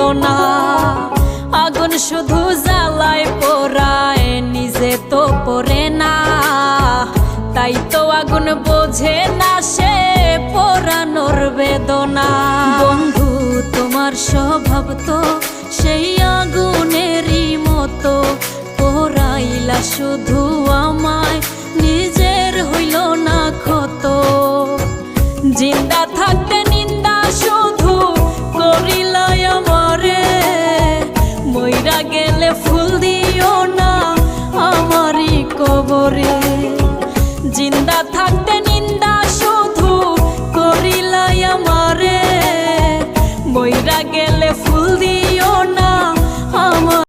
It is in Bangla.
বেদনা। আগুন শুধু জ্বালায় পোড়ায়, নিজে তো পড়ে না, তাই তো আগুন বোঝে না সে পোড়ানোর বেদনা। বন্ধু তোমার স্বভাব তো সেই আগুনেরই মতো, পোড়াইলা শুধু আমায়, নিজের হইল না ক্ষত। জিন্দা থাকতে নিন্দা শুধু করিলাই আমারে, মইরা গেলে ফুল দিও না আমারই কবরে। জিন্দা থাকতে নিন্দা